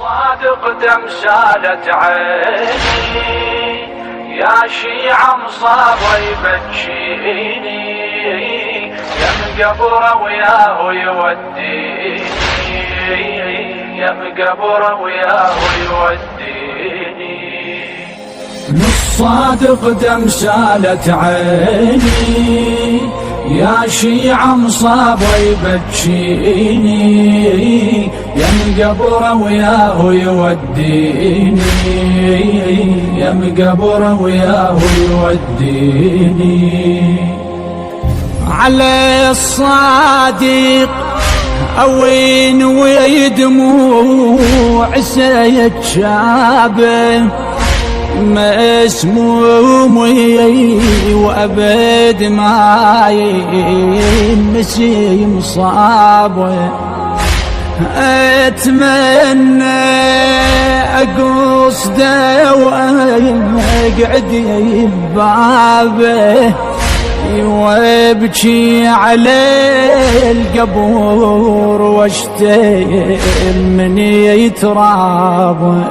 صادق تمثالة عيني يا شيعة مصابة يبكيني يا مقبرة وياه يوديني يا مقبرة وياه يوديني. الصادق تمثالة عيني يا شيعة مصابة يبكيني يا مقبرة وياه يوديني يا مقبرة وياه يوديني. على الصادق أوين ويدموع سيد شابه مسمومي وأبد ما ينسي مصابه. أتمنى أقصده وأقعد ببابه وابكي على القبور واشتم من يترابه.